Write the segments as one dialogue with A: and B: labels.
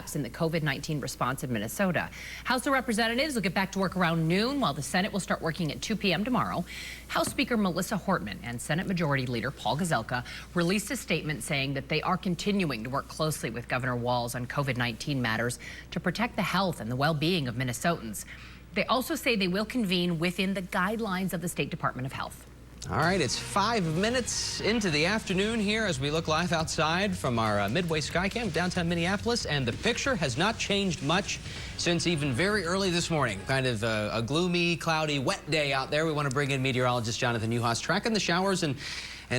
A: gaps in the COVID-19 response in Minnesota. House of Representatives will get back to work around noon, while the Senate will start working at 2 p.m. tomorrow. House Speaker Melissa Hortman and Senate Majority Leader Paul Gazelka released a statement saying that they are continuing to work closely with Governor Walz on COVID-19 matters to protect the health and the well-being of Minnesotans. They also say they will convene within the guidelines of the State Department of Health.
B: All right, it's 5 minutes into the afternoon here as we look live outside from our Midway Skycam downtown Minneapolis, and the picture has not changed much since even very early this morning. Kind of a gloomy, cloudy, wet day out there. We want to bring in meteorologist Jonathan Newhouse tracking the showers and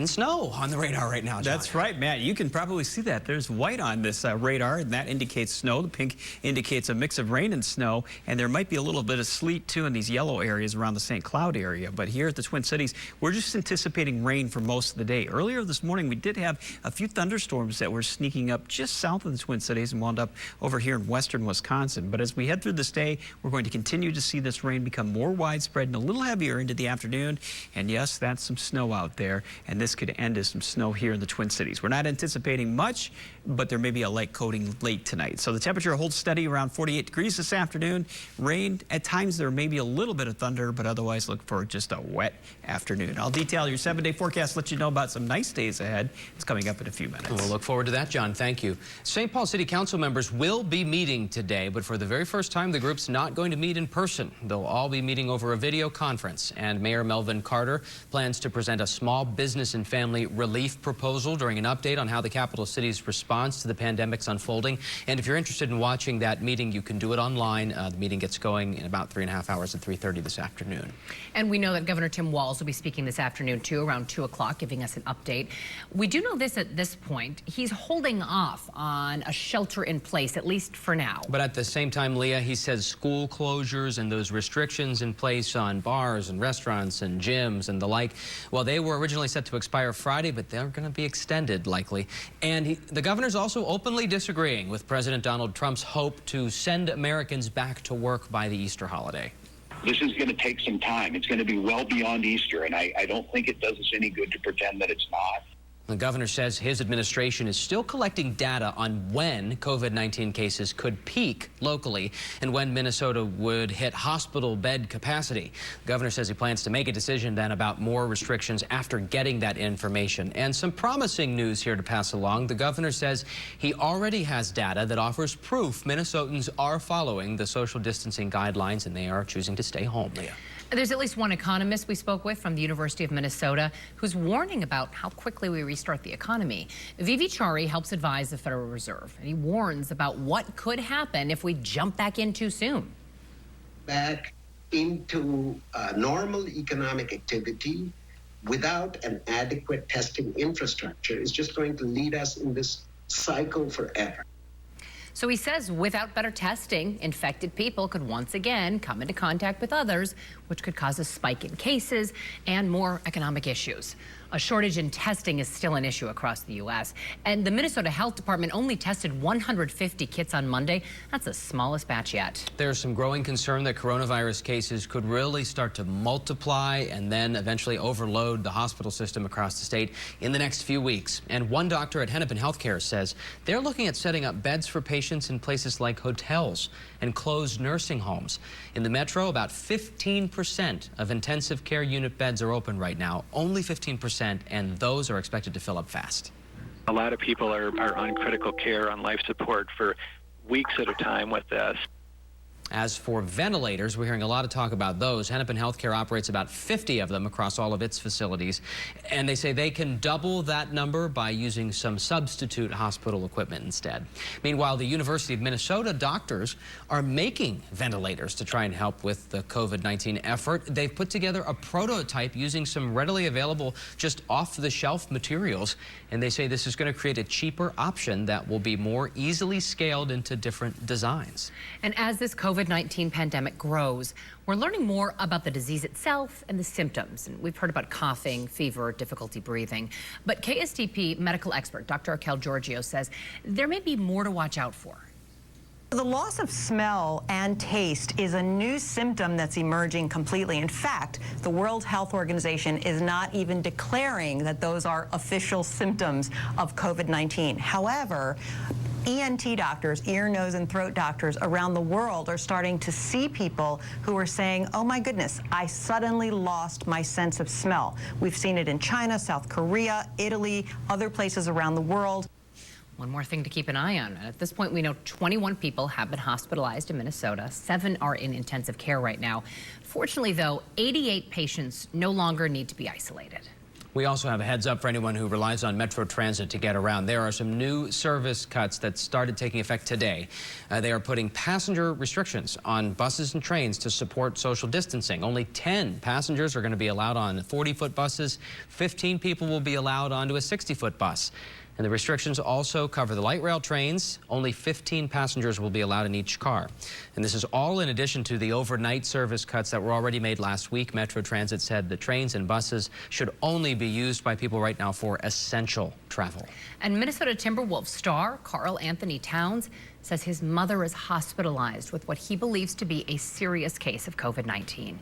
B: snow on the radar right now, John.
C: That's right, Matt. You can probably see that. There's white on this radar, and that indicates snow. The pink indicates a mix of rain and snow, and there might be a little bit of sleet, too, in these yellow areas around the St. Cloud area. But here at the Twin Cities, we're just anticipating rain for most of the day. Earlier this morning, we did have a few thunderstorms that were sneaking up just south of the Twin Cities and wound up over here in western Wisconsin. But as we head through this day, we're going to continue to see this rain become more widespread and a little heavier into the afternoon. And yes, that's some snow out there, and this could end as some snow here in the Twin Cities. We're not anticipating much, but there may be a light coating late tonight. So the temperature holds steady around 48 degrees this afternoon. Rain, at times there may be a little bit of thunder, but otherwise look for just a wet afternoon. I'll detail your 7-day forecast, let you know about some nice days ahead. It's coming up in a few minutes.
B: We'll look forward to that, John. Thank you. St. Paul City Council members will be meeting today, but for the very first time, the group's not going to meet in person. They'll all be meeting over a video conference, and Mayor Melvin Carter plans to present a small business and family relief proposal during an update on how the capital city's response to the pandemic's unfolding. And if you're interested in watching that meeting, you can do it online. The meeting gets going in about 3.5 hours at 3:30 this afternoon. And
A: we know that Governor Tim Walz will be speaking this afternoon, too, around 2 o'clock, giving us an update. We do know this at this point. He's holding off on a shelter in place, at least for now.
B: But at the same time, Leah, he says school closures and those restrictions in place on bars and restaurants and gyms and the like, well, they were originally set to expire Friday, but they're going to be extended likely. And the governor's also openly disagreeing with President Donald Trump's hope to send Americans back to work by the Easter holiday.
D: This is going to take some time. It's going to be well beyond Easter, and I don't think it does us any good to pretend that it's not.
B: The governor says his administration is still collecting data on when COVID-19 cases could peak locally and when Minnesota would hit hospital bed capacity. The governor says he plans to make a decision then about more restrictions after getting that information. And some promising news here to pass along. The governor says he already has data that offers proof Minnesotans are following the social distancing guidelines and they are choosing to stay home, Leah.
A: There's at least one economist we spoke with from the University of Minnesota who's warning about how quickly we restart the economy. Vivi Chari helps advise the Federal Reserve, and he warns about what could happen if we jump back in too soon.
E: Back into normal economic activity without an adequate testing infrastructure is just going to lead us in this cycle forever.
A: So he says without better testing, infected people could once again come into contact with others, which could cause a spike in cases and more economic issues. A shortage in testing is still an issue across the U.S. And the Minnesota Health Department only tested 150 kits on Monday. That's the smallest batch yet.
B: There's some growing concern that coronavirus cases could really start to multiply and then eventually overload the hospital system across the state in the next few weeks. And one doctor at Hennepin Healthcare says they're looking at setting up beds for patients in places like hotels and closed nursing homes. In the metro, about 15% of intensive care unit beds are open right now, only 15%. And those are expected to fill up fast.
F: A lot of people are on critical care, on life support for weeks at a time with this.
B: As for ventilators, we're hearing a lot of talk about those. Hennepin Healthcare operates about 50 of them across all of its facilities. And they say they can double that number by using some substitute hospital equipment instead. Meanwhile, the University of Minnesota doctors are making ventilators to try and help with the COVID-19 effort. They've put together a prototype using some readily available, just off-the-shelf materials. And they say this is going to create a cheaper option that will be more easily scaled into different designs.
A: And as this COVID-19 pandemic grows, we're learning more about the disease itself and the symptoms. And we've heard about coughing, fever, difficulty breathing. But KSTP medical expert Dr. Raquel Giorgio says there may be more to watch out for.
G: The loss of smell and taste is a new symptom that's emerging completely. In fact, the World Health Organization is not even declaring that those are official symptoms of COVID-19. However, ENT doctors, ear, nose, and throat doctors around the world are starting to see people who are saying, oh my goodness, I suddenly lost my sense of smell. We've seen it in China, South Korea, Italy, other places around the world.
A: One more thing to keep an eye on. At this point, we know 21 people have been hospitalized in Minnesota. 7 are in intensive care right now. Fortunately, though, 88 patients no longer need to be isolated.
B: We also have a heads up for anyone who relies on Metro Transit to get around. There are some new service cuts that started taking effect today. They are putting passenger restrictions on buses and trains to support social distancing. Only 10 passengers are going to be allowed on 40-foot buses. 15 people will be allowed onto a 60-foot bus. And the restrictions also cover the light rail trains. Only 15 passengers will be allowed in each car. And this is all in addition to the overnight service cuts that were already made last week. Metro Transit said the trains and buses should only be used by people right now for essential travel. And Minnesota Timberwolves star Karl Anthony Towns says his mother is hospitalized with what he believes to be a serious case of COVID-19.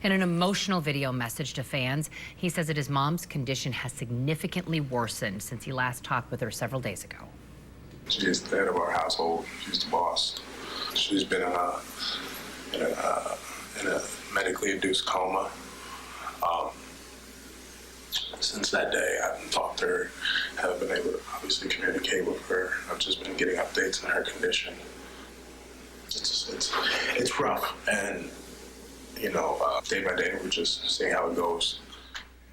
B: In an emotional video message to fans, he says that his mom's condition has significantly worsened since he last talked with her several days ago.
H: She's the head of our household. She's the boss. She's been in a medically induced coma. Since that day, I haven't talked to her, haven't been able to obviously communicate with her. I've just been getting updates on her condition. It's rough, and you know, day by day, we're just seeing how it goes.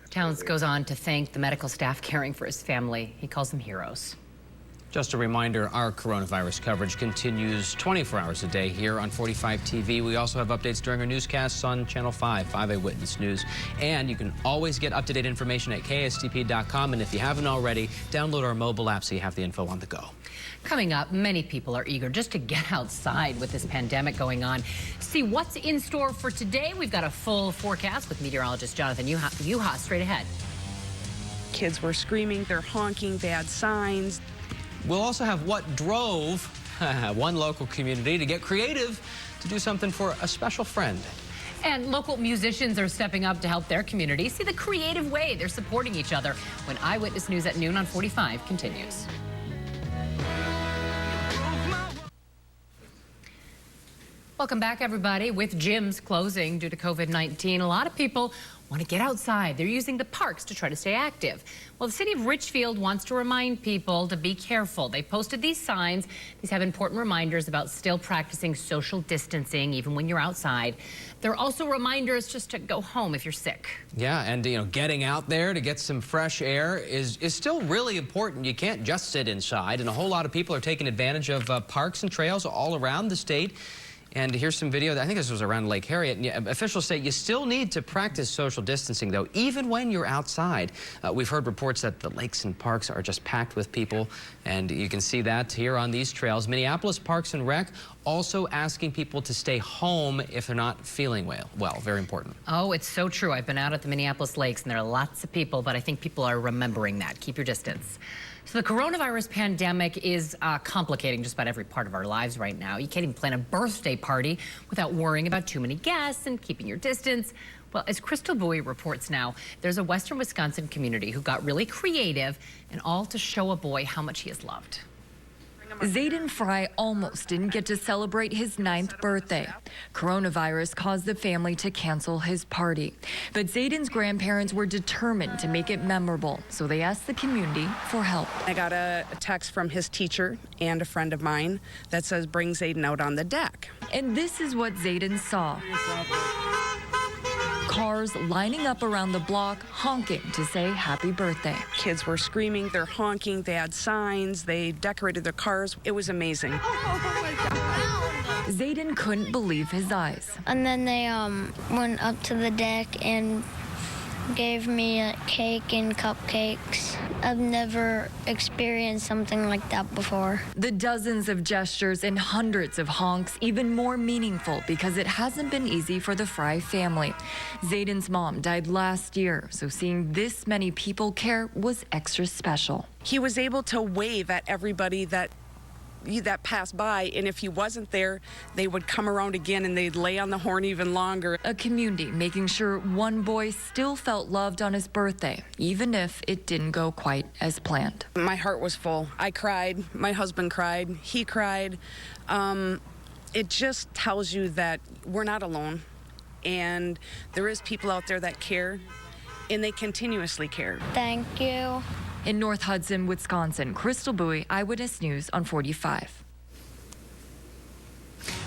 A: Towns goes on to thank the medical staff caring for his family. He calls them heroes. Just a reminder, our coronavirus coverage continues 24 hours a day here on 45 TV. We also have updates during our newscasts on Channel 5, Eyewitness News. And you can always get up-to-date information at KSTP.com. And if you haven't already, download our mobile app so you have the info on the go. Coming up, many people are eager just to get outside with this pandemic going on. See what's in store for today. We've got a full forecast with meteorologist Jonathan Yuha straight ahead.
I: Kids were screaming, they're honking, bad signs.
B: We'll also have what drove one local community to get creative to do something for a special friend. And local musicians are stepping up to help their community. See the creative way they're supporting each other when Eyewitness News at noon on 45 continues. Welcome back, everybody. With gyms closing due to COVID-19, a lot of people want to get outside. They're using the parks to try to stay active. Well, the city of Richfield wants to remind people to be careful. They posted these signs. These have important reminders about still practicing social distancing, even when you're outside. There are also reminders just to go home if you're sick. Yeah, and you know, getting out there to get some fresh air is still really important. You can't just sit inside, and a whole lot of people are taking advantage of parks and trails all around the state. And here's some video. I think this was around Lake Harriet. And officials say you still need to practice social distancing, though, even when you're outside. We've heard reports that the lakes and parks are just packed with people, and you can see that here on these trails. Minneapolis Parks and Rec also asking people to stay home if they're not feeling well. Very important. Oh, it's so true. I've been out at the Minneapolis lakes, and there are lots of people, but I think people are remembering that. Keep your distance. So the coronavirus pandemic is complicating just about every part of our lives right now. You can't even plan a birthday party without worrying about too many guests and keeping your distance. Well, as Crystal Bowie reports now, there's a Western Wisconsin community who got really creative, and all to show a boy how much he is loved.
J: Zayden Fry almost didn't get to celebrate his 9th birthday. Coronavirus caused the family to cancel his party. But Zayden's grandparents were determined to make it memorable, so they asked the community for help.
I: I got a text from his teacher and a friend of mine that says, bring Zayden out on the deck.
J: And this is what Zayden saw. Cars lining up around the block, honking to say happy birthday.
I: Kids were screaming, they're honking, they had signs, they decorated their cars. It was amazing.
J: Zayden couldn't believe his eyes.
K: And then they went up to the deck and gave me a cake and cupcakes. I've never experienced something like that before.
J: The dozens of gestures and hundreds of honks even more meaningful because it hasn't been easy for the Fry family. Zayden's mom died last year, so seeing this many people care was extra special.
I: He was able to wave at everybody that that passed by, and if he wasn't there, they would come around again and they'd lay on the horn even longer.
J: A community making sure one boy still felt loved on his birthday, even if it didn't go quite as planned.
I: My heart was full. I cried. My husband cried. He cried. It just tells you that we're not alone, and there is people out there that care, and they continuously care.
K: Thank you.
J: In North Hudson, Wisconsin, Crystal Bowie, Eyewitness News on 45.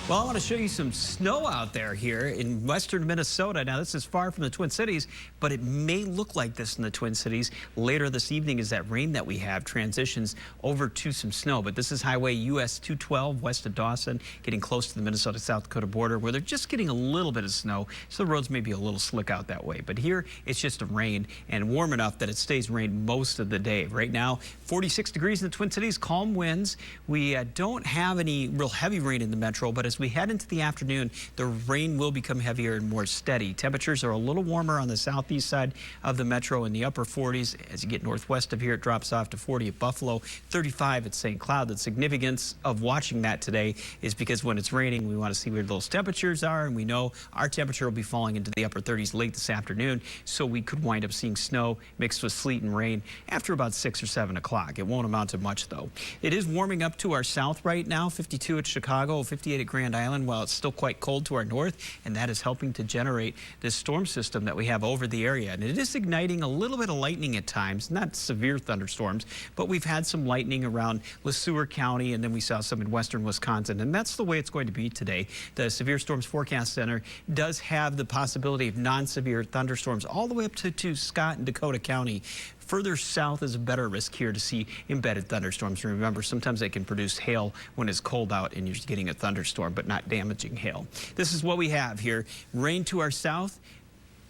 C: Well, I want to show you some snow out there here in western Minnesota. Now, this is far from the Twin Cities, but it may look like this in the Twin Cities later this evening as that rain that we have transitions over to some snow. But this is Highway US 212 west of Dawson, getting close to the Minnesota-South Dakota border, where they're just getting a little bit of snow, so the roads may be a little slick out that way. But here, it's just a rain and warm enough that it stays rain most of the day. Right now, 46 degrees in the Twin Cities, calm winds. We don't have any real heavy rain in the metro, but as we head into the afternoon, the rain will become heavier and more steady. Temperatures are a little warmer on the southeast side of the metro in the upper 40s. As you get northwest of here, it drops off to 40 at Buffalo, 35 at St. Cloud. The significance of watching that today is because when it's raining, we want to see where those temperatures are, and we know our temperature will be falling into the upper 30s late this afternoon, so we could wind up seeing snow mixed with sleet and rain after about 6 or 7 o'clock. It won't amount to much, though. It is warming up to our south right now, 52 at Chicago, 58 at Grand Island, while it's still quite cold to our north, and that is helping to generate this storm system that we have over the area. And it is igniting a little bit of lightning at times, not severe thunderstorms, but we've had some lightning around LeSueur County, and then we saw some in western Wisconsin, and that's the way it's going to be today. The Severe Storms Forecast Center does have the possibility of non-severe thunderstorms all the way up to Scott and Dakota County. Further south is a better risk here to see embedded thunderstorms. Remember, sometimes they can produce hail when it's cold out and you're getting a thunderstorm, but not damaging hail. This is what we have here. Rain to our south,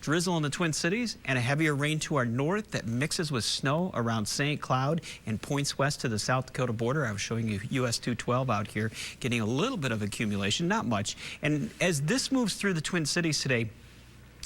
C: drizzle in the Twin Cities, and a heavier rain to our north that mixes with snow around St. Cloud and points west to the South Dakota border. I was showing you US 212 out here, getting a little bit of accumulation, not much. And as this moves through the Twin Cities today,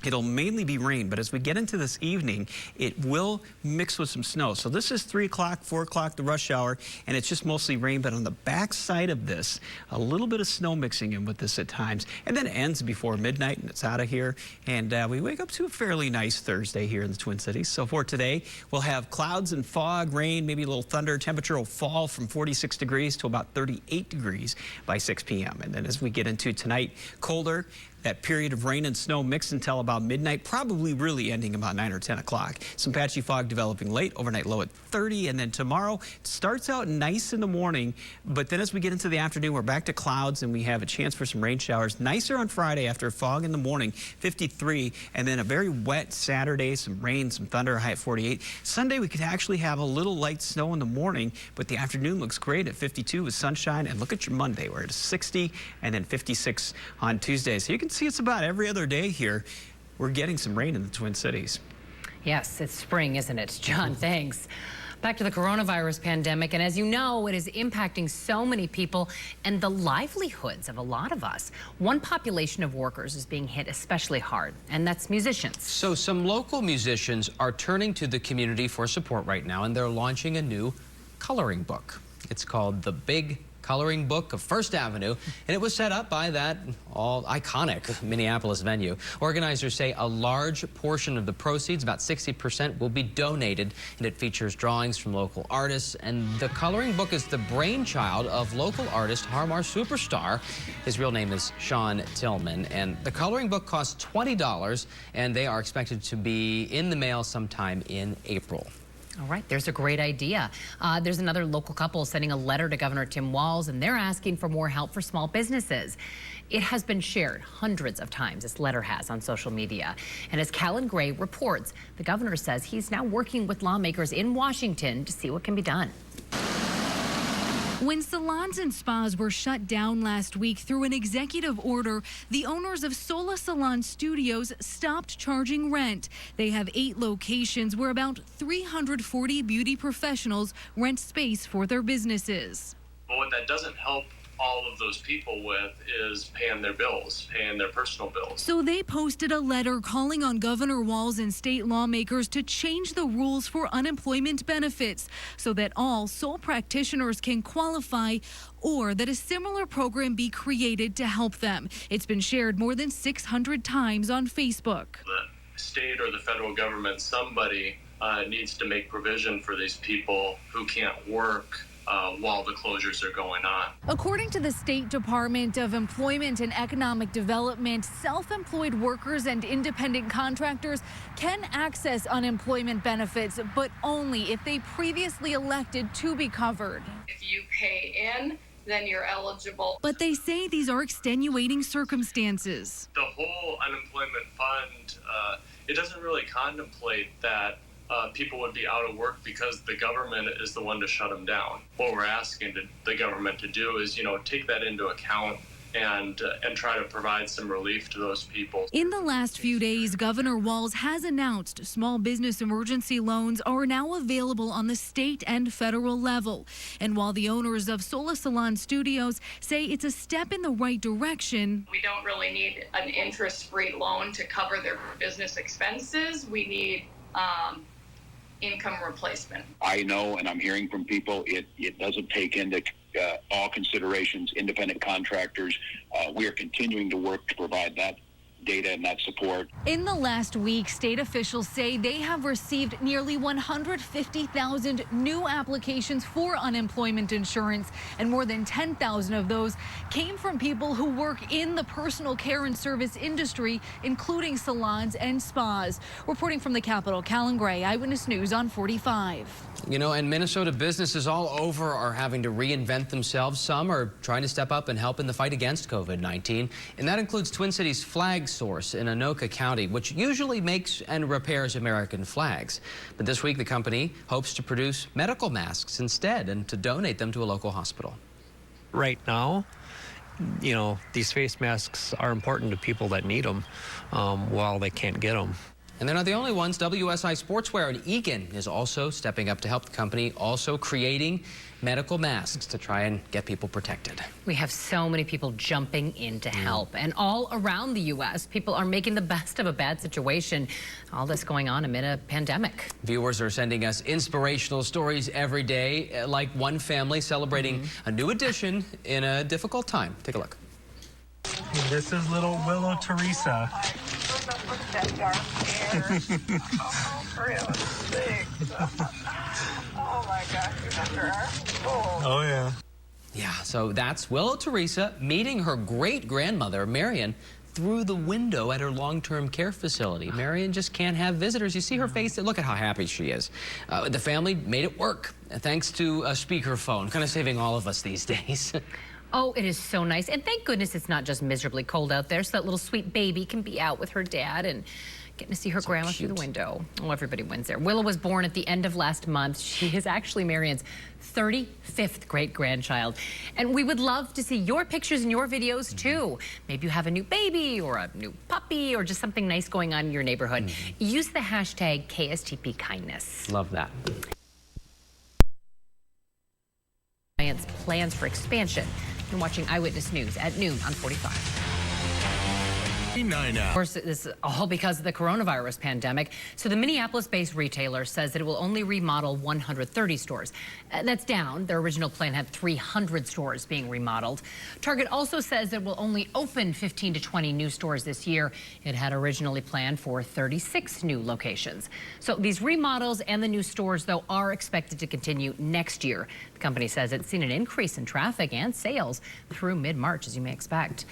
C: it'll mainly be rain, but as we get into this evening, it will mix with some snow. So this is 3 o'clock, 4 o'clock, the rush hour, and it's just mostly rain. But on the back side of this, a little bit of snow mixing in with this at times. And then it ends before midnight, and it's out of here. And we wake up to a fairly nice Thursday here in the Twin Cities. So for today, we'll have clouds and fog, rain, maybe a little thunder. Temperature will fall from 46 degrees to about 38 degrees by 6 p.m. And then as we get into tonight, colder. That period of rain and snow mixed until about midnight, probably really ending about 9 or 10 o'clock. Some patchy fog developing late, overnight low at 30, and then tomorrow it starts out nice in the morning, but then as we get into the afternoon, we're back to clouds and we have a chance for some rain showers. Nicer on Friday after fog in the morning, 53, and then a very wet Saturday, some rain, some thunder, high at 48. Sunday, we could actually have a little light snow in the morning, but the afternoon looks great at 52 with sunshine. And look at your Monday, we're at 60, and then 56 on Tuesday. So you can see it's about every other day here. We're getting some rain in the Twin Cities.
A: Yes, it's spring, isn't it? John, thanks. Back to the coronavirus pandemic, and as you know, it is impacting so many people and the livelihoods of a lot of us. One population of workers is being hit especially hard, and that's musicians. So
B: some local musicians are turning to the community for support right now, and they're launching a new coloring book. It's called The Big Coloring Book of First Avenue, and it was set up by that all iconic Minneapolis venue. Organizers say a large portion of the proceeds, about 60%, will be donated, and it features drawings from local artists. And the coloring book is the brainchild of local artist Harmar Superstar. His real name is Sean Tillman, and the coloring book costs $20, and they are expected to be in the mail sometime in April.
A: All right, there's a great idea. There's another local couple sending a letter to Governor Tim Walz, and they're asking for more help for small businesses. It has been shared hundreds of times, this letter has, on social media. And as Callan Gray reports, the governor says he's now working with lawmakers in Washington to see what can be done.
L: When salons and spas were shut down last week through an executive order, the owners of Sola Salon Studios stopped charging rent. They have 8 locations where about 340 beauty professionals rent space for their businesses.
M: But what that doesn't help all of those people with is paying their bills, paying their personal bills.
L: So they posted a letter calling on Governor Walz and state lawmakers to change the rules for unemployment benefits so that all sole practitioners can qualify, or that a similar program be created to help them. It's been shared more than 600 times on Facebook.
M: The state or the federal government, somebody needs to make provision for these people who can't work while the closures are going on.
L: According to the State Department of Employment and Economic Development, self-employed workers and independent contractors can access unemployment benefits, but only if they previously elected to be covered.
N: If you pay in, then you're eligible.
L: But they say these are extenuating circumstances.
M: The whole unemployment fund, it doesn't really contemplate that people would be out of work because the government is the one to shut them down. What we're asking the government to do is, take that into account and try to provide some relief to those people.
L: In the last few days, Governor Walz has announced small business emergency loans are now available on the state and federal level. And while the owners of Sola Salon Studios say it's a step in the right direction,
N: we don't really need an interest-free loan to cover their business expenses. We need income replacement.
D: I know, and I'm hearing from people, it doesn't take into all considerations, independent contractors. We are continuing to work to provide that data and that support.
L: In the last week, state officials say they have received nearly 150,000 new applications for unemployment insurance, and more than 10,000 of those came from people who work in the personal care and service industry, including salons and spas. Reporting from the Capitol, Callan Gray, Eyewitness News on 45.
B: And Minnesota businesses all over are having to reinvent themselves. Some are trying to step up and help in the fight against COVID-19. And that includes Twin Cities Flag Source in Anoka County, which usually makes and repairs American flags. But this week, the company hopes to produce medical masks instead and to donate them to a local hospital.
O: Right now, these face masks are important to people that need them while they can't get them.
B: And they're not the only ones. WSI Sportswear in Eagan is also stepping up to help the company, also creating medical masks to try and get people protected.
A: We have so many people jumping in to help. And all around the U.S., people are making the best of a bad situation. All this going on amid a pandemic.
B: Viewers are sending us inspirational stories every day, like one family celebrating a new addition in a difficult time. Take a look.
P: This is little Willow Teresa.
Q: Oh my gosh, you're under our school.
P: Oh yeah.
B: Yeah, so that's Willow Teresa meeting her great-grandmother, Marion, through the window at her long-term care facility. Marion just can't have visitors. You see her face? Look at how happy she is. The family made it work, thanks to a speakerphone, kind of saving all of us these days.
A: Oh, it is so nice. And thank goodness it's not just miserably cold out there, so that little sweet baby can be out with her dad and getting to see her grandma through the window. Oh, everybody wins there. Willow was born at the end of last month. She is actually Marion's 35th great-grandchild. And we would love to see your pictures and your videos, too. Maybe you have a new baby or a new puppy or just something nice going on in your neighborhood. Use the hashtag KSTPKindness.
B: Love that.
A: Plans for expansion. You're watching Eyewitness News at noon on 45. Of course, this is all because of the coronavirus pandemic. So the Minneapolis-based retailer says that it will only remodel 130 stores. That's down. Their original plan had 300 stores being remodeled. Target also says it will only open 15 to 20 new stores this year. It had originally planned for 36 new locations. So these remodels and the new stores, though, are expected to continue next year. The company says it's seen an increase in traffic and sales through mid-March, as you may expect.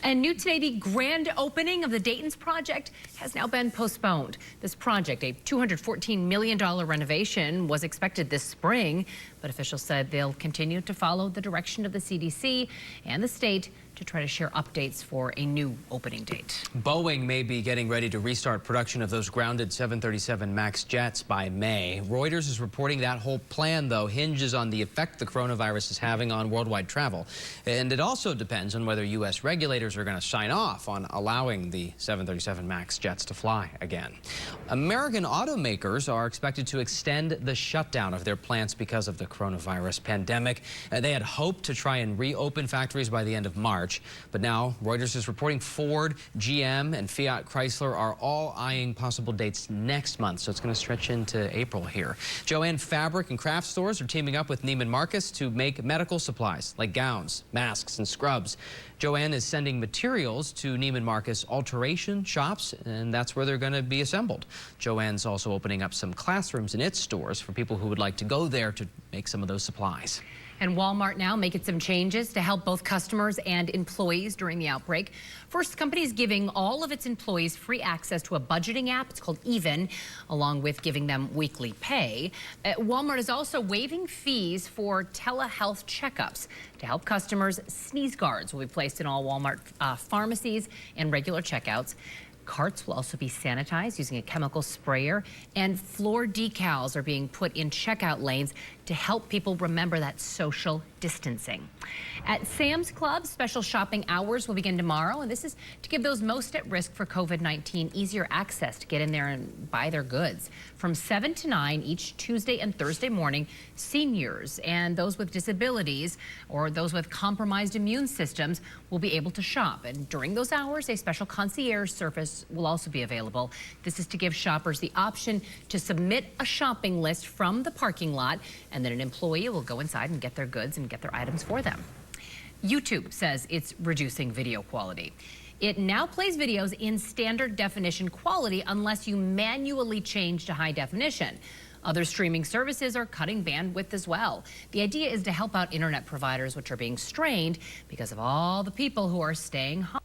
A: And new today, the grand opening of the Dayton's project has now been postponed. This project, a $214 million renovation, was expected this spring, but officials said they'll continue to follow the direction of the CDC and the state to to try to share updates for a new opening date.
B: Boeing may be getting ready to restart production of those grounded 737 MAX jets by May. Reuters is reporting that whole plan, though, hinges on the effect the coronavirus is having on worldwide travel. And it also depends on whether U.S. regulators are going to sign off on allowing the 737 MAX jets to fly again. American automakers are expected to extend the shutdown of their plants because of the coronavirus pandemic. They had hoped to try and reopen factories by the end of March, but now Reuters is reporting Ford, GM, and Fiat Chrysler are all eyeing possible dates next month, so it's going to stretch into April here. Joann fabric and craft stores are teaming up with Neiman Marcus to make medical supplies like gowns, masks, and scrubs. Joann is sending materials to Neiman Marcus alteration shops, and that's where they're going to be assembled. Joann's also opening up some classrooms in its stores for people who would like to go there to make some of those supplies.
A: And Walmart now making some changes to help both customers and employees during the outbreak. First, the company is giving all of its employees free access to a budgeting app. It's called Even, along with giving them weekly pay. Walmart is also waiving fees for telehealth checkups. To help customers, sneeze guards will be placed in all Walmart pharmacies and regular checkouts. Carts will also be sanitized using a chemical sprayer, and floor decals are being put in checkout lanes to help people remember that social distancing. At Sam's Club, special shopping hours will begin tomorrow, and this is to give those most at risk for COVID-19 easier access to get in there and buy their goods. From 7 to 9 each Tuesday and Thursday morning, seniors and those with disabilities or those with compromised immune systems will be able to shop. And during those hours, a special concierge service will also be available. This is to give shoppers the option to submit a shopping list from the parking lot, and then an employee will go inside and get their goods and get their items for them. YouTube says it's reducing video quality. It now plays videos in standard definition quality unless you manually change to high definition. Other streaming services are cutting bandwidth as well. The idea is to help out internet providers, which are being strained because of all the people who are staying home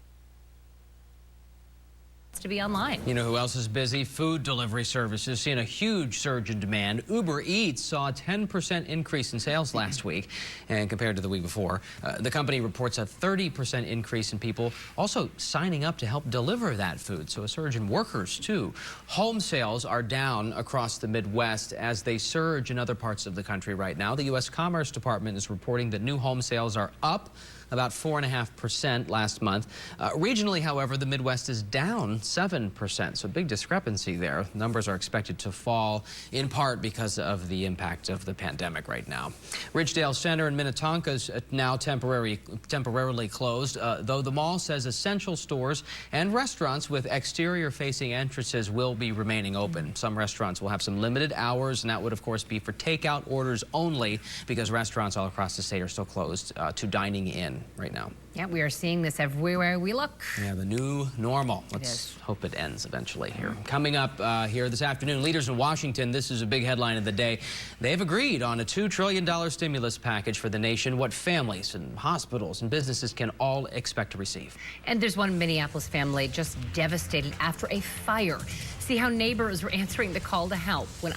A: to be online.
B: You know who else is busy? Food delivery services seeing a huge surge in demand. Uber Eats saw a 10% increase in sales last week and compared to the week before. The company reports a 30% increase in people also signing up to help deliver that food, so a surge in workers too. Home sales are down across the Midwest as they surge in other parts of the country right now. The U.S. Commerce Department is reporting that new home sales are up about 4.5% last month. Regionally, however, the Midwest is down 7%, so big discrepancy there. Numbers are expected to fall in part because of the impact of the pandemic right now. Ridgedale Center in Minnetonka is now temporarily closed, though the mall says essential stores and restaurants with exterior-facing entrances will be remaining open. Some restaurants will have some limited hours, and that would, of course, be for takeout orders only because restaurants all across the state are still closed to dining in right now.
A: Yeah, we are seeing this everywhere we look.
B: Yeah, the new normal. Let's hope it ends eventually here. Coming up here this afternoon, leaders in Washington, this is a big headline of the day. They've agreed on a $2 trillion stimulus package for the nation, what families and hospitals and businesses can all expect to receive. And
A: there's one Minneapolis family just devastated after a fire. See how neighbors were answering the call to help when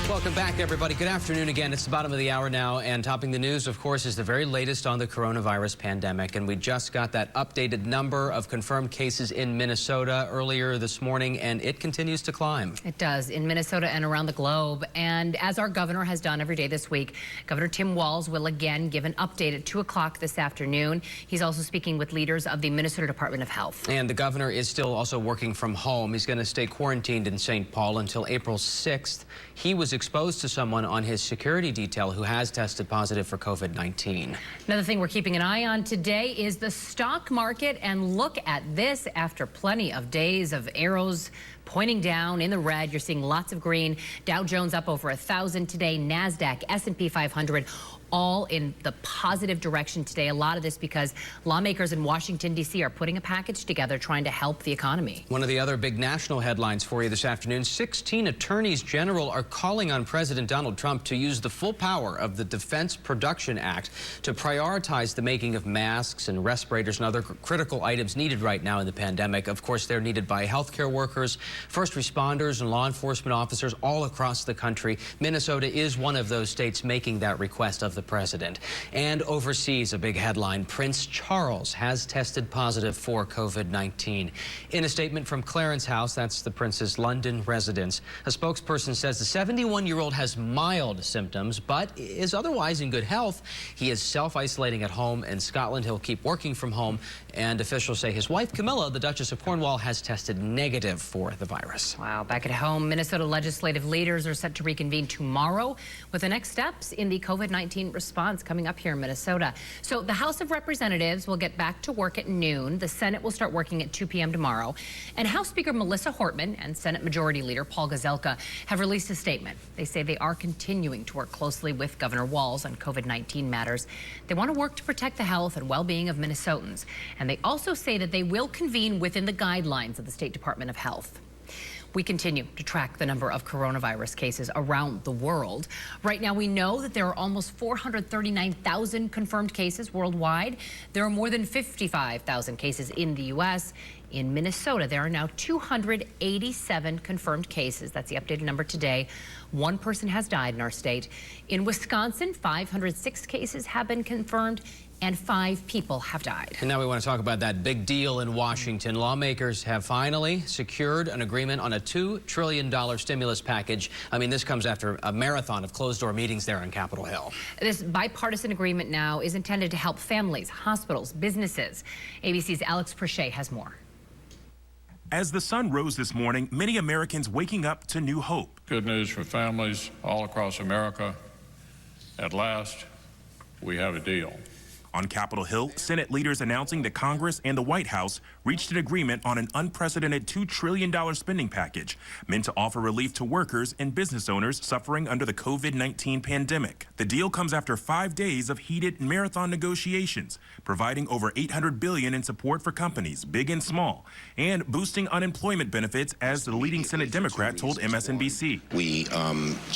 B: Welcome back, everybody. Good afternoon again. It's the bottom of the hour now, and topping the news, of course, is the very latest on the coronavirus pandemic. And we just got that updated number of confirmed cases in Minnesota earlier this morning, and it continues to climb.
A: It does in Minnesota and around the globe. And as our governor has done every day this week, Governor Tim Walz will again give an update at 2 o'clock this afternoon. He's also speaking with leaders of the Minnesota Department of Health.
B: And the governor is still also working from home. He's going to stay quarantined in St. Paul until April 6th. He was exposed to someone on his security detail who has tested positive for COVID-19.
A: Another thing we're keeping an eye on today is the stock market, and look at this. After plenty of days of arrows pointing down in the red. You're seeing lots of green. Dow Jones up over 1,000 today. NASDAQ, S&P 500. All in the positive direction today. A lot of this because lawmakers in Washington, D.C. are putting a package together trying to help the economy.
B: One of the other big national headlines for you this afternoon, 16 attorneys general are calling on President Donald Trump to use the full power of the Defense Production Act to prioritize the making of masks and respirators and other critical items needed right now in the pandemic. Of course, they're needed by healthcare workers, first responders, and law enforcement officers all across the country. Minnesota is one of those states making that request of the president. And overseas, a big headline, Prince Charles has tested positive for COVID-19. In a statement from Clarence House, that's the prince's London residence, a spokesperson says the 71-year-old has mild symptoms, but is otherwise in good health. He is self-isolating at home in Scotland. He'll keep working from home, and officials say his wife, Camilla, the Duchess of Cornwall, has tested negative for the virus.
A: Wow. Back at home, Minnesota legislative leaders are set to reconvene tomorrow with the next steps in the COVID-19 response coming up here in Minnesota. So the House of Representatives will get back to work at noon. The Senate will start working at 2 p.m. tomorrow. And House Speaker Melissa Hortman and Senate Majority Leader Paul Gazelka have released a statement. They say they are continuing to work closely with Governor Walz on COVID-19 matters. They want to work to protect the health and well-being of Minnesotans. And they also say that they will convene within the guidelines of the State Department of Health. We continue to track the number of coronavirus cases around the world. Right now, we know that there are almost 439,000 confirmed cases worldwide. There are more than 55,000 cases in the U.S. In Minnesota, there are now 287 confirmed cases. That's the updated number today. One person has died in our state. In Wisconsin, 506 cases have been confirmed, and 5 people have died.
B: And now we want to talk about that big deal in Washington. Lawmakers have finally secured an agreement on a $2 trillion stimulus package. I mean, this comes after a marathon of closed-door meetings there on Capitol Hill.
A: This bipartisan agreement now is intended to help families, hospitals, businesses. ABC's Alex Prochet has more.
R: As the sun rose this morning, many Americans waking up to new hope.
S: Good news for families all across America. At last, we have a deal.
R: On Capitol Hill, Senate leaders announcing that Congress and the White House reached an agreement on an unprecedented $2 trillion spending package meant to offer relief to workers and business owners suffering under the COVID-19 pandemic. The deal comes after 5 days of heated marathon negotiations, providing over $800 billion in support for companies, big and small, and boosting unemployment benefits, as the leading Senate Democrat told MSNBC.
T: We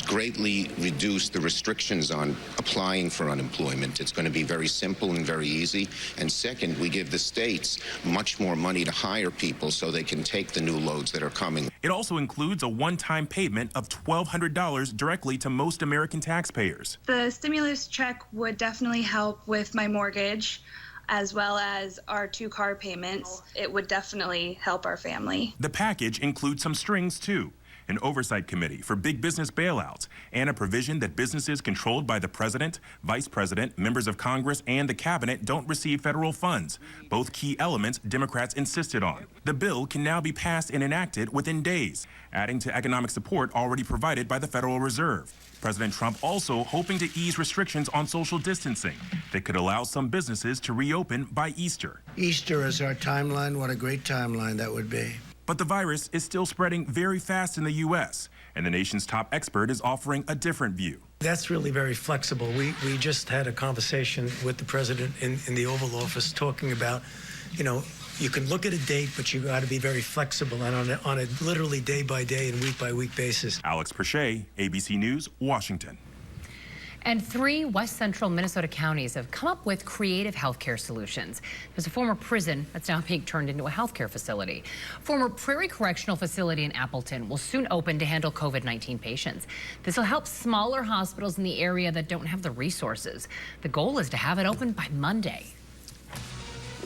T: greatly reduced the restrictions on applying for unemployment. It's going to be very simple and very easy. And second, we give the states much more money to hire people so they can take the new loads that are coming.
R: It also includes a one-time payment of $1,200 directly to most American taxpayers.
U: The stimulus check would definitely help with my mortgage, as well as our 2 car payments. It would definitely help our family.
R: The package includes some strings, too. An oversight committee for big business bailouts, and a provision that businesses controlled by the president, vice president, members of Congress, and the cabinet don't receive federal funds, both key elements Democrats insisted on. The bill can now be passed and enacted within days, adding to economic support already provided by the Federal Reserve. President Trump also hoping to ease restrictions on social distancing that could allow some businesses to reopen by Easter.
V: Easter is our timeline. What a great timeline that would be.
R: But the virus is still spreading very fast in the U.S., and the nation's top expert is offering a different view.
V: That's really very flexible. We just had a conversation with the president in the Oval Office talking about, you know, you can look at a date, but you got to be very flexible and on a literally day-by-day and week-by-week basis.
R: Alex Prochet, ABC News, Washington.
A: And 3 west central Minnesota counties have come up with creative healthcare solutions. There's a former prison that's now being turned into a healthcare facility. Former Prairie Correctional Facility in Appleton will soon open to handle COVID-19 patients. This will help smaller hospitals in the area that don't have the resources. The goal is to have it open by Monday.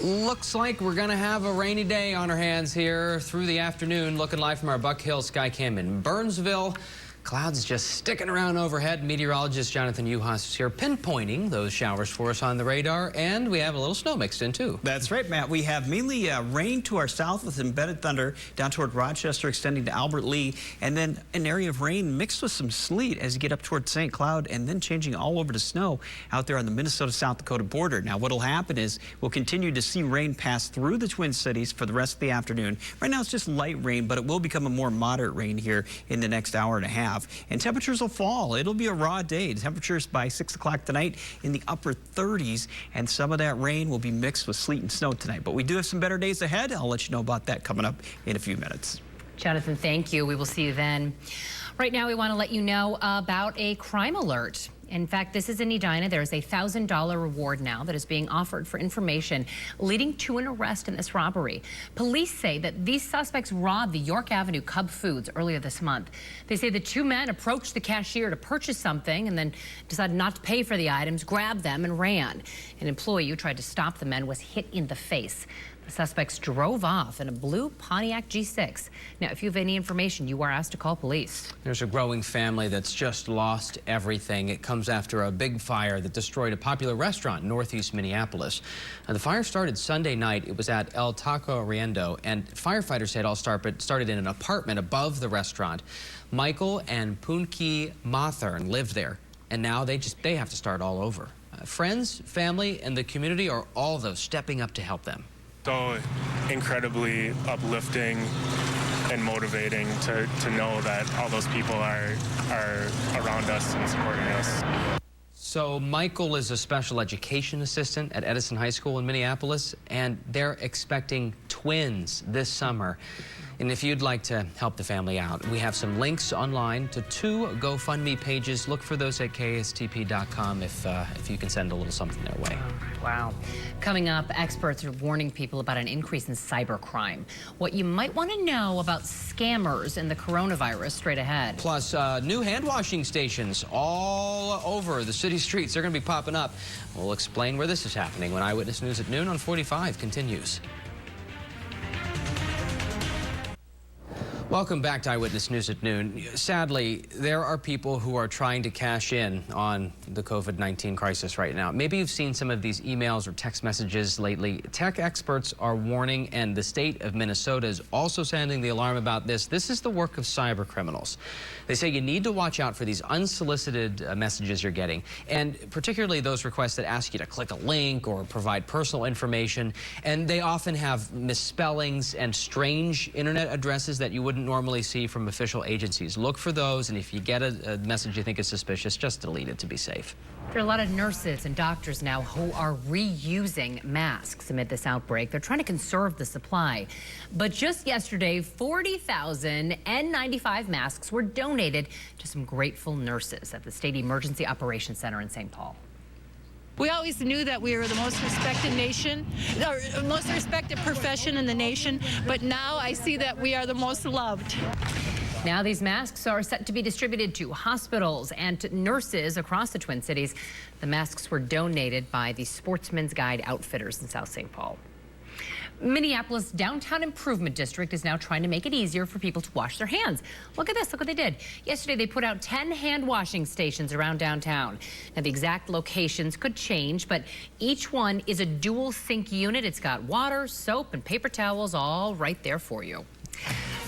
B: Looks like we're going to have a rainy day on our hands here through the afternoon. Looking live from our Buck Hill Skycam in Burnsville. Clouds just sticking around overhead. Meteorologist Jonathan Uhas is here pinpointing those showers for us on the radar, and we have a little snow mixed in too.
C: That's right, Matt. We have mainly rain to our south with embedded thunder down toward Rochester, extending to Albert Lee, and then an area of rain mixed with some sleet as you get up toward St. Cloud, and then changing all over to snow out there on the Minnesota-South Dakota border. Now, what'll happen is we'll continue to see rain pass through the Twin Cities for the rest of the afternoon. Right now, it's just light rain, but it will become a more moderate rain here in the next hour and a half. And temperatures will fall. It'll be a raw day. Temperatures by 6 o'clock tonight in the upper 30s, and some of that rain will be mixed with sleet and snow tonight. But we do have some better days ahead. I'll let you know about that coming up in a few minutes.
A: Jonathan, thank you. We will see you then. Right now, we want to let you know about a crime alert. In fact, this is in Edina. There is a $1,000 reward now that is being offered for information leading to an arrest in this robbery. Police say that these suspects robbed the York Avenue Cub Foods earlier this month. They say the two men approached the cashier to purchase something and then decided not to pay for the items, grabbed them, and ran. An employee who tried to stop the men was hit in the face. The suspects drove off in a blue Pontiac G6. Now, if you have any information, you are asked to call police.
B: There's a growing family that's just lost everything. It comes after a big fire that destroyed a popular restaurant in northeast Minneapolis. The fire started Sunday night. It was at El Taco Riendo, and firefighters say it all started in an apartment above the restaurant. Michael and Punki Mathern lived there, and now they have to start all over. Friends, family, and the community are all those stepping up to help them.
E: So incredibly uplifting and motivating to know that all those people are around us and supporting us.
B: So Michael is a special education assistant at Edison High School in Minneapolis, and they're expecting twins this summer. And if you'd like to help the family out, we have some links online to 2 GoFundMe pages. Look for those at KSTP.com if you can send a little something their way.
A: Wow. Coming up, experts are warning people about an increase in cybercrime. What you might want to know about scammers and the coronavirus straight ahead.
B: Plus, new hand washing stations all over the city streets. They're going to be popping up. We'll explain where this is happening when Eyewitness News at noon on 45 continues. Welcome back to Eyewitness News at noon. Sadly, there are people who are trying to cash in on the COVID-19 crisis right now. Maybe you've seen some of these emails or text messages lately. Tech experts are warning, and the state of Minnesota is also sounding the alarm about this. This is the work of cyber criminals. They say you need to watch out for these unsolicited messages you're getting, and particularly those requests that ask you to click a link or provide personal information. And they often have misspellings and strange internet addresses that you wouldn't normally see from official agencies. Look for those, and if you get a message you think is suspicious, just delete it to be safe.
A: There are a lot of nurses and doctors now who are reusing masks amid this outbreak. They're trying to conserve the supply. But just yesterday, 40,000 N95 masks were donated to some grateful nurses at the State Emergency Operations Center in St. Paul.
F: We always knew that we were the most respected nation, or most respected profession in the nation, but now I see that we are the most loved.
A: Now these masks are set to be distributed to hospitals and to nurses across the Twin Cities. The masks were donated by the Sportsman's Guide Outfitters in South St. Paul. Minneapolis Downtown Improvement District is now trying to make it easier for people to wash their hands. Look at this. Look what they did. Yesterday, they put out 10 hand washing stations around downtown. Now, the exact locations could change, but each one is a dual sink unit. It's got water, soap, and paper towels all right there for you.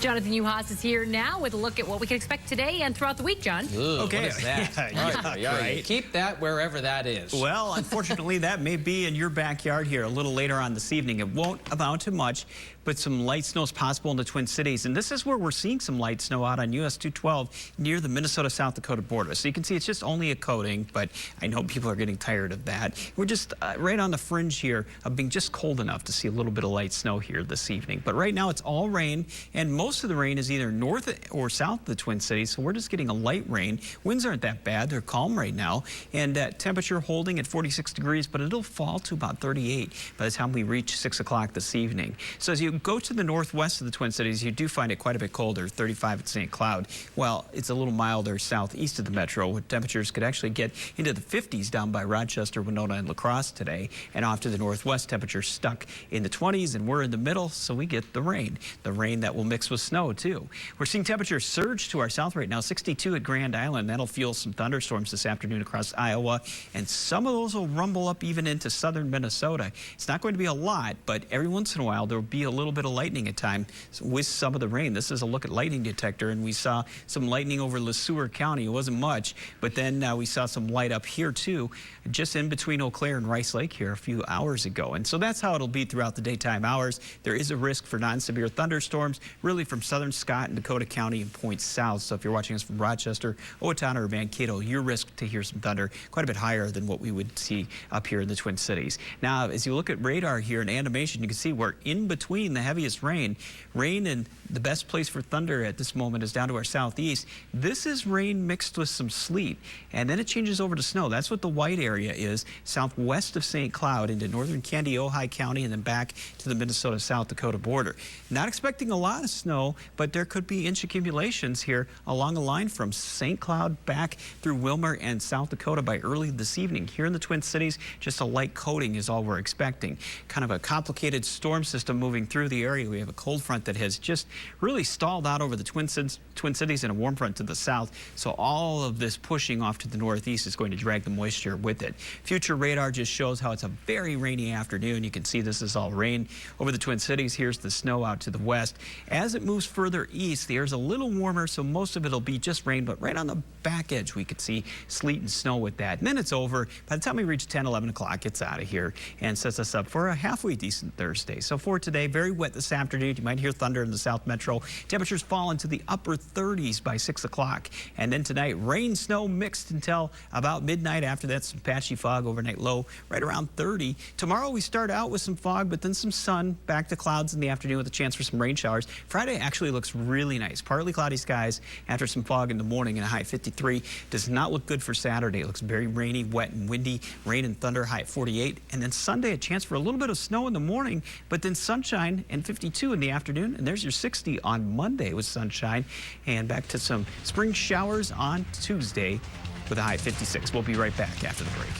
A: Jonathan Uhas is here now with a look at what we can expect today and throughout the week, John.
B: Ooh,
C: okay.
B: What is that?
C: Right.
B: Keep that wherever that is.
C: Well, unfortunately, that may be in your backyard here a little later on this evening. It won't amount to much, but some light snow is possible in the Twin Cities. And this is where we're seeing some light snow out on US 212 near the Minnesota-South Dakota border. So you can see it's just only a coating, but I know people are getting tired of that. We're just right on the fringe here of being just cold enough to see a little bit of light snow here this evening. But right now it's all rain, and most of the rain is either north or south of the Twin Cities, so we're just getting a light rain. Winds aren't that bad. They're calm right now, and temperature holding at 46 degrees, but it'll fall to about 38 by the time we reach 6 o'clock this evening. So as you go to the northwest of the Twin Cities, you do find it quite a bit colder, 35 at St. Cloud. Well, it's a little milder southeast of the metro, where temperatures could actually get into the 50s down by Rochester, Winona, and La Crosse today. And off to the northwest, temperatures stuck in the 20s, and we're in the middle, so we get the rain. The rain that will mix with with snow, too. We're seeing temperatures surge to our south right now, 62 at Grand Island. That'll fuel some thunderstorms this afternoon across Iowa, and some of those will rumble up even into southern Minnesota. It's not going to be a lot, but every once in a while there will be a little bit of lightning at times with some of the rain. This is a look at lightning detector, and we saw some lightning over LeSueur County. It wasn't much, but then we saw some light up here, too, just in between Eau Claire and Rice Lake here a few hours ago. And so that's how it'll be throughout the daytime hours. There is a risk for non-severe thunderstorms, really from southern Scott and Dakota County and points south. So if you're watching us from Rochester, Owatonna, or Mankato, your risk to hear some thunder quite a bit higher than what we would see up here in the Twin Cities. Now, as you look at radar here and animation, you can see we're in between the heaviest rain. Rain and the best place for thunder at this moment is down to our southeast. This is rain mixed with some sleet, and then it changes over to snow. That's what the white area is, southwest of St. Cloud into northern Kandiyohi County and then back to the Minnesota-South Dakota border. Not expecting a lot of snow, but there could be inch accumulations here along the line from St. Cloud back through Wilmer and South Dakota by early this evening. Here in the Twin Cities, just a light coating is all we're expecting. Kind of a complicated storm system moving through the area. We have a cold front that has just really stalled out over the Twin Cities and a warm front to the south. So all of this pushing off to the northeast is going to drag the moisture with it. Future radar just shows how it's a very rainy afternoon. You can see this is all rain over the Twin Cities. Here's the snow out to the west. As it moves further east, the air's a little warmer, so most of it'll be just rain, but right on the back edge we could see sleet and snow with that. And then it's over. By the time we reach 10, 11 o'clock, it's out of here and sets us up for a halfway decent Thursday. So for today, very wet this afternoon. You might hear thunder in the South Metro. Temperatures fall into the upper 30s by 6 o'clock. And then tonight, rain, snow mixed until about midnight. After that, some patchy fog, overnight low right around 30. Tomorrow we start out with some fog, but then some sun, back to clouds in the afternoon with a chance for some rain showers. Friday actually looks really nice. Partly cloudy skies after some fog in the morning and a high 53. Does not look good for Saturday. It looks very rainy, wet, and windy. Rain and thunder, high at 48. And then Sunday, a chance for a little bit of snow in the morning, but then sunshine and 52 in the afternoon. And there's your 60 on Monday with sunshine. And back to some spring showers on Tuesday with a high 56. We'll be right back after the break.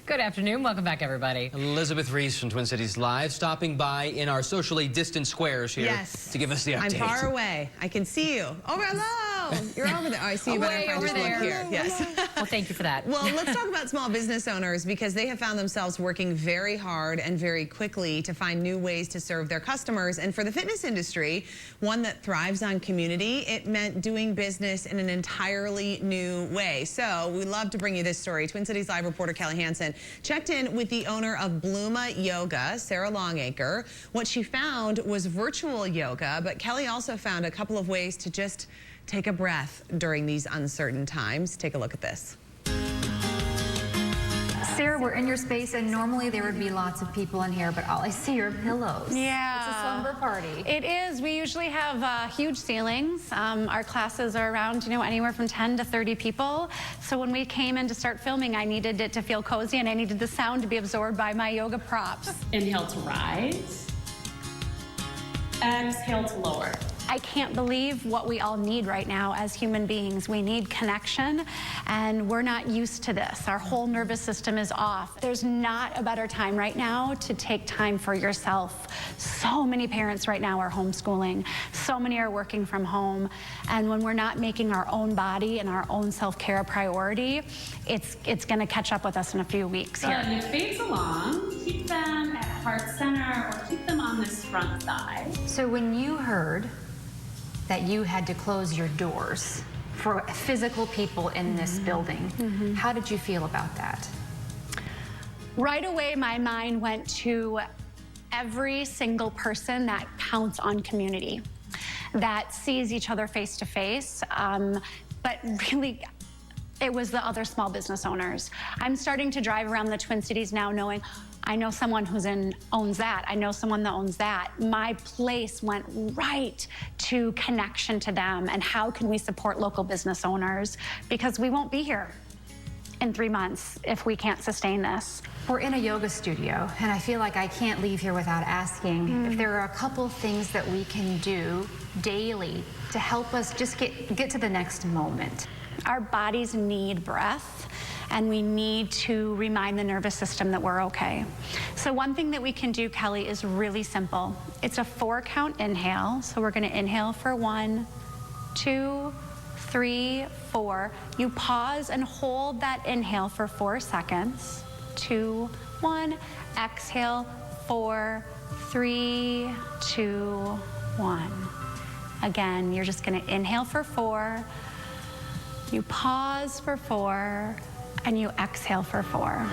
A: Good afternoon. Welcome back, everybody.
B: Elizabeth Reese from Twin Cities Live stopping by in our socially distant squares here to give us the update.
G: I'm far away. I can see you. Oh, hello. You're over there. Oh, I see you better if I just look here. Yes.
A: Well, thank you for that.
G: Well, let's talk about small business owners because they have found themselves working very hard and very quickly to find new ways to serve their customers. And for the fitness industry, one that thrives on community, it meant doing business in an entirely new way. So we love to bring you this story. Twin Cities Live reporter Kelly Hansen checked in with the owner of Bluma Yoga, Sarah Longacre. What she found was virtual yoga, but Kelly also found a couple of ways to just take a breath during these uncertain times. Take a look at this.
H: Sarah, we're in your space, and normally there would be lots of people in here, but all I see are pillows.
W: Yeah.
H: It's a slumber party.
W: It is. We usually have huge ceilings. Our classes are around, anywhere from 10 to 30 people. So when we came in to start filming, I needed it to feel cozy, and I needed the sound to be absorbed by my yoga props.
X: Inhale to rise. Exhale to lower.
W: I can't believe what we all need right now as human beings. We need connection, and we're not used to this. Our whole nervous system is off. There's not a better time right now to take time for yourself. So many parents right now are homeschooling. So many are working from home. And when we're not making our own body and our own self-care a priority, it's gonna catch up with us in a few weeks here.
X: Your feet along, keep them at heart center or keep them on this front thigh.
H: So when you heard that you had to close your doors for physical people in this building, how did you feel about that?
W: Right away, my mind went to every single person that counts on community, that sees each other face to face, but really, it was the other small business owners. I'm starting to drive around the Twin Cities now knowing I know someone owns that. I know someone that owns that. My place went right to connection to them and how can we support local business owners, because we won't be here in 3 months if we can't sustain this.
H: We're in a yoga studio, and I feel like I can't leave here without asking if there are a couple things that we can do daily to help us just get to the next moment.
W: Our bodies need breath. and we need to remind the nervous system that we're okay. So one thing that we can do, Kelly, is really simple. It's a 4-count inhale. So we're going to inhale for 1, 2, 3, 4. You pause and hold that inhale for 4 seconds. 2, 1. Exhale, 4, 3, 2, 1. Again, you're just going to inhale for 4. You pause for 4, and you exhale for 4.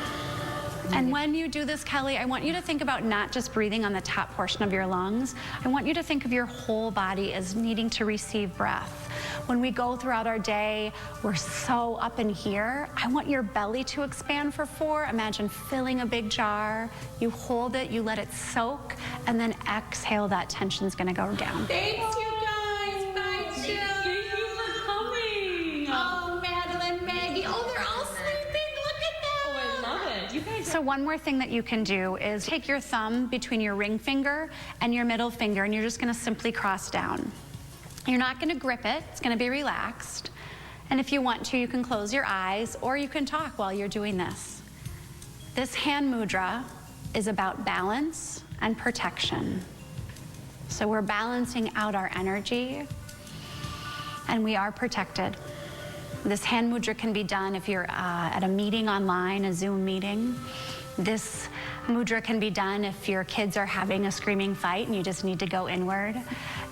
W: And when you do this, Kelly, I want you to think about not just breathing on the top portion of your lungs. I want you to think of your whole body as needing to receive breath. When we go throughout our day, we're so up in here. I want your belly to expand for 4. Imagine filling a big jar. You hold it, you let it soak, and then exhale. That tension's gonna go down.
X: Thanks, you guys. Bye, Jill. Thank you for coming. Oh, Madeline, Maggie. Oh, they're all sleeping. Look at that. Oh, I love it. You guys.
W: So one more thing that you can do is take your thumb between your ring finger and your middle finger, and you're just gonna simply cross down. You're not gonna grip it, it's gonna be relaxed. And if you want to, you can close your eyes or you can talk while you're doing this. This hand mudra is about balance and protection. So we're balancing out our energy and we are protected. This hand mudra can be done if you're at a meeting online, a Zoom meeting. This mudra can be done if your kids are having a screaming fight and you just need to go inward.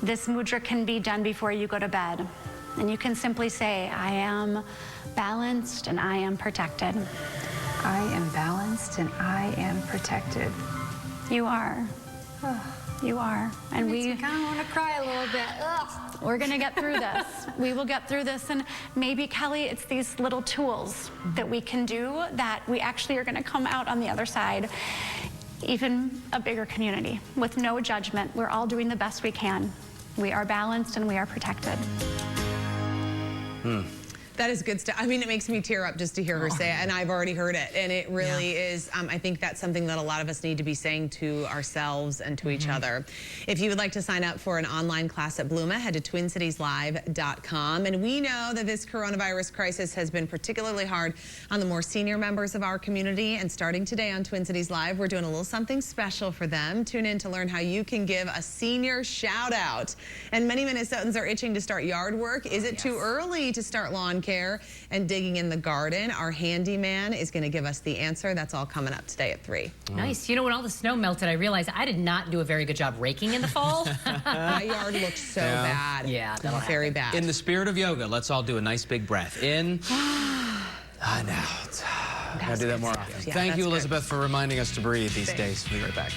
W: This mudra can be done before you go to bed. And you can simply say, I am balanced and I am protected.
H: I am balanced and I am protected.
W: You are. You are. And we
H: kind of want to cry a little bit. Ugh.
W: We're going to get through this. We will get through this. And maybe, Kelly, it's these little tools that we can do that we actually are going to come out on the other side, even a bigger community with no judgment. We're all doing the best we can. We are balanced and we are protected.
G: That is good stuff. I mean, it makes me tear up just to hear her say it, and I've already heard it. And it really is, I think that's something that a lot of us need to be saying to ourselves and to each other. If you would like to sign up for an online class at Bluma, head to TwinCitiesLive.com. And we know that this coronavirus crisis has been particularly hard on the more senior members of our community. And starting today on Twin Cities Live, we're doing a little something special for them. Tune in to learn how you can give a senior shout out. And many Minnesotans are itching to start yard work. Is it too early to start lawn care and digging in the garden? Our handyman is going to give us the answer. That's all coming up today at 3.
A: Nice. You know, when all the snow melted, I realized I did not do a very good job raking in the fall.
G: My yard looks so bad.
A: Yeah, that'll
G: very bad.
B: In the spirit of yoga, let's all do a nice big breath. In, and out. Gotta do that more often.
G: Yeah,
B: Thank you,
G: that's
B: Elizabeth, for reminding us to breathe these days. We'll be right back.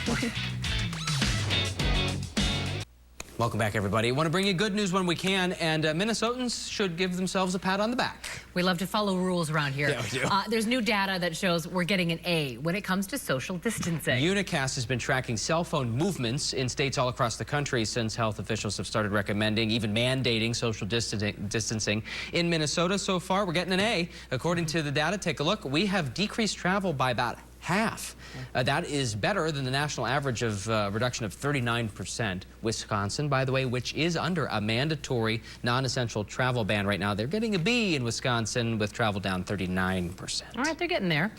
B: Welcome back, everybody. I want to bring you good news when we can, and Minnesotans should give themselves a pat on the back.
A: We love to follow rules around here.
B: Yeah, we do.
A: There's new data that shows we're getting an A when it comes to social distancing.
B: Unicast has been tracking cell phone movements in states all across the country since health officials have started recommending, even mandating social distancing. In Minnesota so far, we're getting an A. According to the data, take a look. We have decreased travel by about half. That is better than the national average of reduction of 39%. Wisconsin, by the way, which is under a mandatory non-essential travel ban right now, they're getting a B in Wisconsin with travel down 39%.
A: All right, they're getting there.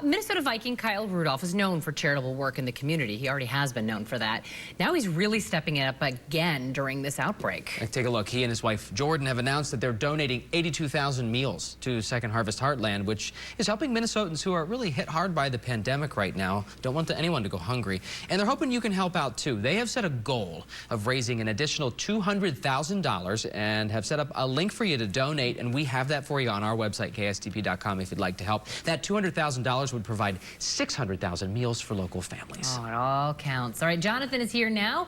A: Minnesota Viking Kyle Rudolph is known for charitable work in the community. He already has been known for that. Now he's really stepping it up again during this outbreak.
B: Take a look. He and his wife Jordan have announced that they're donating 82,000 meals to Second Harvest Heartland, which is helping Minnesotans who are really hit hard by the pandemic right now. Don't want anyone to go hungry. And they're hoping you can help out too. They have set a goal of raising an additional $200,000 and have set up a link for you to donate, and we have that for you on our website, KSTP.com, if you'd like to help. That $200,000 would provide 600,000 meals for local families.
A: Oh, it all counts. All right, Jonathan is here now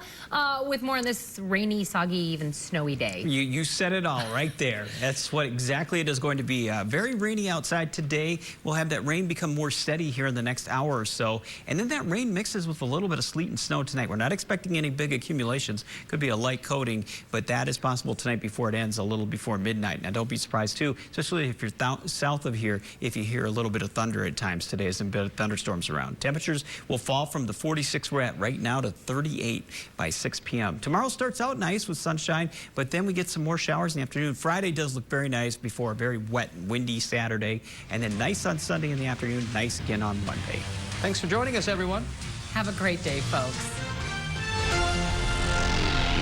A: with more on this rainy, soggy, even snowy day.
C: You said it all right there. That's what exactly it is going to be. Very rainy outside today. We'll have that rain become more steady here in the next hour or so. And then that rain mixes with a little bit of sleet and snow tonight. We're not expecting any big accumulations. Could be a light coating, but that is possible tonight before it ends, a little before midnight. Now, don't be surprised, too, especially if you're south of here, if you hear a little bit of thunder at times today, as a bit of thunderstorms around. Temperatures will fall from the 46 we're at right now to 38 by 6 p.m. Tomorrow starts out nice with sunshine, but then we get some more showers in the afternoon. Friday does look very nice before a very wet and windy Saturday, and then nice on Sunday in the afternoon, nice again on Monday.
B: Thanks for joining us, everyone.
A: Have a great day, folks.